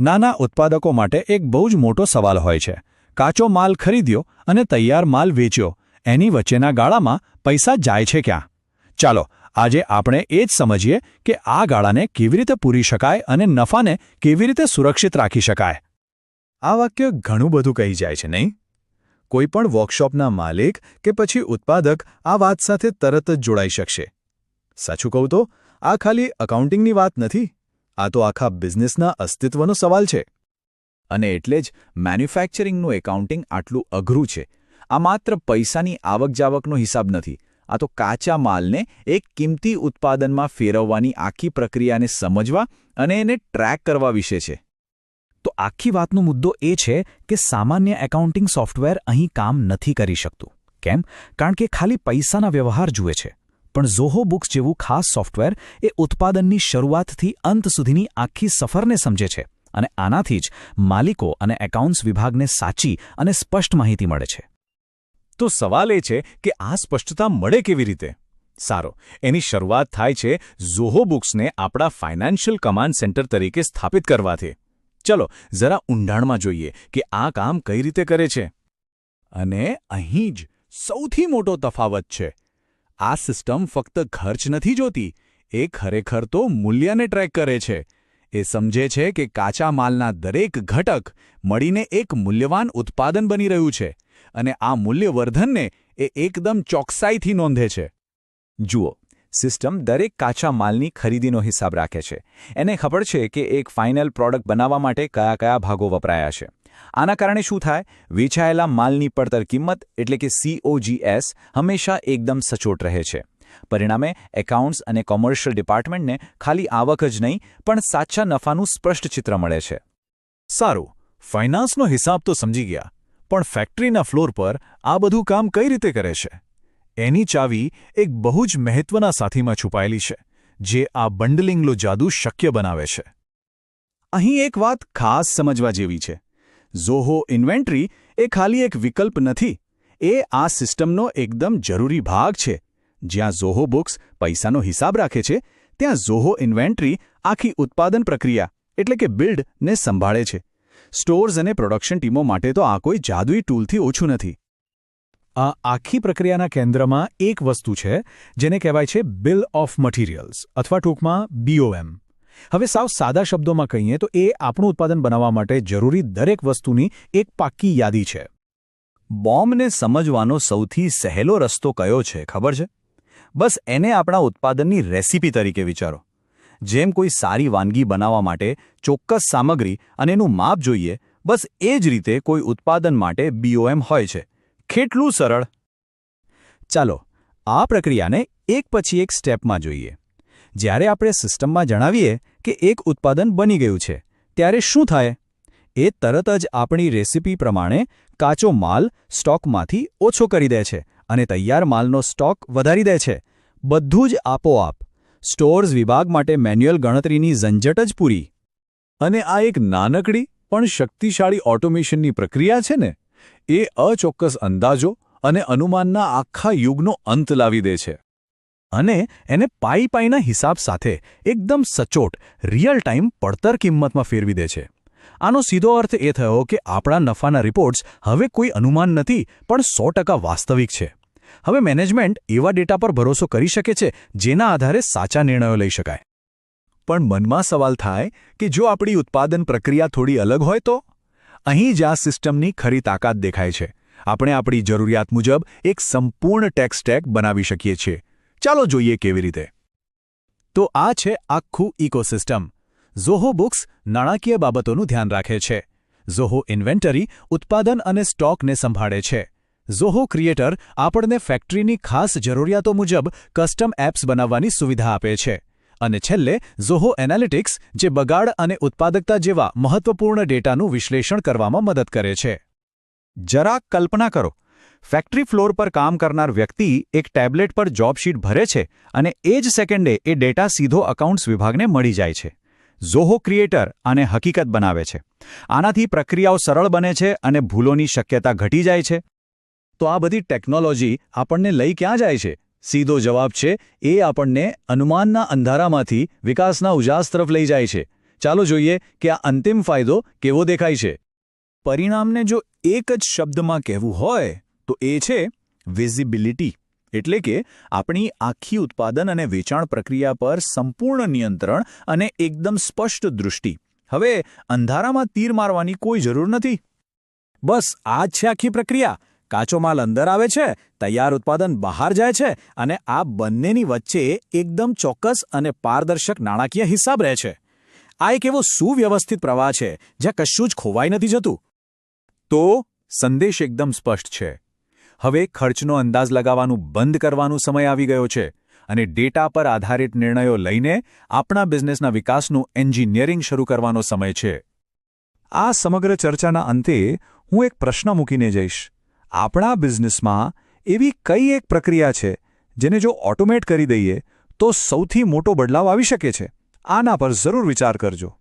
નાના ઉત્પાદકો માટે એક બહુ જ મોટો સવાલ હોય છે. કાચો માલ ખરીદ્યો અને તૈયાર માલ વેચ્યો, એની વચ્ચેના ગાળામાં પૈસા જાય છે ક્યાં? ચાલો આજે આપણે એ જ સમજીએ કે આ ગાળાને કેવી રીતે પૂરી શકાય અને નફાને કેવી રીતે સુરક્ષિત રાખી શકાય. આ વાક્ય ઘણું બધું કહી જાય છે, નહીં? કોઈપણ વર્કશોપના માલિક કે પછી ઉત્પાદક આ વાત સાથે તરત જ જોડાઈ શકશે. સાચું કહું તો આ ખાલી એકાઉન્ટિંગની વાત નથી, આ તો આખા બિઝનેસના અસ્તિત્વનો સવાલ છે. અને એટલે જ મેન્યુફેક્ચરિંગનું એકાઉન્ટિંગ આટલું અઘરું છે. આ માત્ર પૈસાની આવક-જાવકનો હિસાબ નથી, આ તો કાચા માલને એક કિંમતી ઉત્પાદનમાં ફેરવવાની આખી પ્રક્રિયાને સમજવા અને એને ટ્રેક કરવા વિશે છે. તો આખી વાતનો મુદ્દો એ છે કે સામાન્ય એકાઉન્ટિંગ સોફ્ટવેર અહીં કામ નથી કરી શકતું. કેમ? કારણ કે ખાલી પૈસાના વ્યવહાર જુએ છે. પણ ઝોહો બુક્સ જેવું ખાસ સોફ્ટવેર એ ઉત્પાદનની શરૂઆતથી અંત સુધીની આખી સફરને સમજે છે અને આનાથી જ માલિકો અને એકાઉન્ટ્સ વિભાગને સાચી અને સ્પષ્ટ માહિતી મળે છે. તો સવાલ એ છે કે આ સ્પષ્ટતા મળે કેવી રીતે? સારો, એની શરૂઆત થાય છે ઝોહો બુક્સને આપણા ફાઇનાન્શિયલ કમાન્ડ સેન્ટર તરીકે સ્થાપિત કરવાથી. ચલો જરા ઊંડાણમાં જોઈએ કે આ કામ કઈ રીતે કરે છે. અને અહીં જ સૌથી મોટો તફાવત છે. આ સિસ્ટમ ફક્ત ખર્ચ નથી જોતી, એ ખરેખર તો મૂલ્યને ટ્રેક કરે છે. એ સમજે છે કે કાચા માલના દરેક ઘટક મળીને એક મૂલ્યવાન ઉત્પાદન બની રહ્યું છે અને આ મૂલ્યવર્ધનને એ એકદમ ચોકસાઈથી નોંધે છે. જુઓ, સિસ્ટમ દરેક કાચા માલની ખરીદીનો હિસાબ રાખે છે. એને ખબર છે કે એક ફાઇનલ પ્રોડક્ટ બનાવવા માટે કયા કયા ભાગો વપરાયા છે. આના કારણે શું થાય? વેચાયેલા માલની પડતર કિંમત એટલે કે COGS હંમેશા એકદમ સચોટ રહે છે. પરિણામે એકાઉન્ટ્સ અને કોમર્શિયલ ડિપાર્ટમેન્ટને ખાલી આવક જ નહીં પણ સાચા નફાનું સ્પષ્ટ ચિત્ર મળે છે. સારું, ફાઇનાન્સનો હિસાબ તો સમજી ગયા, પણ ફેક્ટરીના ફ્લોર પર આ બધું કામ કઈ રીતે કરે છે? એની ચાવી એક બહુ જ મહત્વના સાથીમાં છુપાયેલી છે, જે આ બંડલિંગનું જાદુ શક્ય બનાવે છે. અહીં એક વાત ખાસ સમજવા જેવી છે. ઝોહો ઇન્વેન્ટરી એ ખાલી એક વિકલ્પ નથી, એ આ સિસ્ટમનો એકદમ જરૂરી ભાગ છે. જ્યાં ઝોહો બુક્સ પૈસાનો હિસાબ રાખે છે, ત્યાં ઝોહો ઇન્વેન્ટરી આખી ઉત્પાદન પ્રક્રિયા એટલે કે બિલ્ડને સંભાળે છે. સ્ટોર્સ અને પ્રોડક્શન ટીમો માટે તો આ કોઈ જાદુઈ ટૂલથી ઓછું નથી. આ આખી પ્રક્રિયાના કેન્દ્રમાં એક વસ્તુ છે જેને કહેવાય છે બિલ ઓફ મટીરિયલ્સ અથવા ટૂંકમાં BOM. હવે સાવ સાદા શબ્દોમાં કહીએ તો એ આપણું ઉત્પાદન બનાવવા માટે જરૂરી દરેક વસ્તુની એક પાક્કી યાદી છે. બોમ્બને સમજવાનો સૌથી સહેલો રસ્તો કયો છે ખબર છે? બસ એને આપણા ઉત્પાદનની રેસીપી તરીકે વિચારો. જેમ કોઈ સારી વાનગી બનાવવા માટે ચોક્કસ સામગ્રી અને એનું માપ જોઈએ, બસ એ જ રીતે કોઈ ઉત્પાદન માટે BOM હોય છે. કેટલું સરળ! ચાલો આ પ્રક્રિયાને એક પછી એક સ્ટેપમાં જોઈએ. જ્યારે આપણે સિસ્ટમમાં જણાવીએ કે એક ઉત્પાદન બની ગયું છે, ત્યારે શું થાય? એ તરત જ આપણી રેસીપી પ્રમાણે કાચો માલ સ્ટોકમાંથી ઓછો કરી દે છે અને તૈયાર માલનો સ્ટોક વધારી દે છે. બધું જ આપોઆપ. સ્ટોર્સ વિભાગ માટે મેન્યુઅલ ગણતરીની ઝંઝટ જ પૂરી. અને આ એક નાનકડી પણ શક્તિશાળી ઓટોમેશનની પ્રક્રિયા છે ને, એ અચોક્કસ અંદાજો અને અનુમાનના આખા યુગનો અંત લાવી દે છે. અને એને પાઈના હિસાબ સાથે એકદમ સચોટ રિયલ ટાઈમ પડતર કિંમતમાં ફેરવી દે છે. આનો સીધો અર્થ એ થયો કે આપણા નફાના રિપોર્ટ્સ હવે કોઈ અનુમાન નથી પણ 100% વાસ્તવિક છે. હવે મેનેજમેન્ટ એવા ડેટા પર ભરોસો કરી શકે છે જેના આધારે સાચા નિર્ણયો લઈ શકાય. પણ મનમાં સવાલ થાય કે જો આપણી ઉત્પાદન પ્રક્રિયા થોડી અલગ હોય તો? અહીં જ આ સિસ્ટમની ખરી તાકાત દેખાય છે. આપણે આપણી જરૂરિયાત મુજબ એક સંપૂર્ણ ટેક સ્ટેક બનાવી શકીએ છીએ. ચાલો જોઈએ કેવી રીતે. તો આ છે આખું ઇકોસિસ્ટમ. ઝોહો બુક્સ નાણાકીય બાબતોનું ધ્યાન રાખે છે. ઝોહો ઇન્વેન્ટરી ઉત્પાદન અને સ્ટોકને સંભાળે છે. ઝોહો ક્રિએટર આપણને ફેક્ટરીની ખાસ જરૂરિયાતો મુજબ કસ્ટમ એપ્સ બનાવવાની સુવિધા આપે છે. અને છેલ્લે ઝોહો એનાલિટિક્સ જે બગાડ અને ઉત્પાદકતા જેવા મહત્વપૂર્ણ ડેટાનું વિશ્લેષણ કરવામાં મદદ કરે છે. જરા કલ્પના કરો, ફેક્ટરી ફ્લોર પર કામ કરનાર વ્યક્તિ એક ટેબ્લેટ પર જોબ શીટ ભરે છે અને એ જ સેકન્ડે એ ડેટા સીધો એકાઉન્ટ્સ વિભાગને મળી જાય છે. ઝોહો ક્રિએટર આને હકીકત બનાવે છે. આનાથી પ્રક્રિયાઓ સરળ બને છે અને ભૂલોની શક્યતા ઘટી જાય છે. તો આ બધી ટેકનોલોજી આપણને લઈ ક્યાં જાય છે? સીધો જવાબ છે, એ આપણને અનુમાનના અંધારામાંથી વિકાસના ઉજાસ તરફ લઈ જાય છે. ચાલો જોઈએ કે આ અંતિમ ફાયદો કેવો દેખાય છે. પરિણામને જો એક જ શબ્દમાં કહેવું હોય તો એ છે વિઝિબિલિટી. એટલે કે આપણી આખી ઉત્પાદન અને વેચાણ પ્રક્રિયા પર સંપૂર્ણ નિયંત્રણ અને એકદમ સ્પષ્ટ દૃષ્ટિ. હવે અંધારામાં તીર મારવાની કોઈ જરૂર નથી. બસ આ જ છે આખી પ્રક્રિયા. કાચો માલ અંદર આવે છે, તૈયાર ઉત્પાદન બહાર જાય છે, અને આ બંનેની વચ્ચે એકદમ ચોક્કસ અને પારદર્શક નાણાકીય હિસાબ રહે છે. આ એક એવો સુવ્યવસ્થિત પ્રવાહ છે જ્યાં કશું જ ખોવાઈ નથી જતું. તો સંદેશ એકદમ સ્પષ્ટ છે. હવે ખર્ચનો અંદાજ લગાવવાનું બંધ કરવાનો સમય આવી ગયો છે અને ડેટા પર આધારિત નિર્ણયો લઈને આપણા બિઝનેસના વિકાસનું એન્જિનિયરિંગ શરૂ કરવાનો સમય છે. આ સમગ્ર ચર્ચાના અંતે હું એક પ્રશ્ન મૂકીને જઈશ. આપણા બિઝનેસમાં એવી કઈ એક પ્રક્રિયા છે જેને જો ઓટોમેટ કરી દઈએ તો સૌથી મોટો બદલાવ આવી શકે છે? આના પર જરૂર વિચાર કરજો.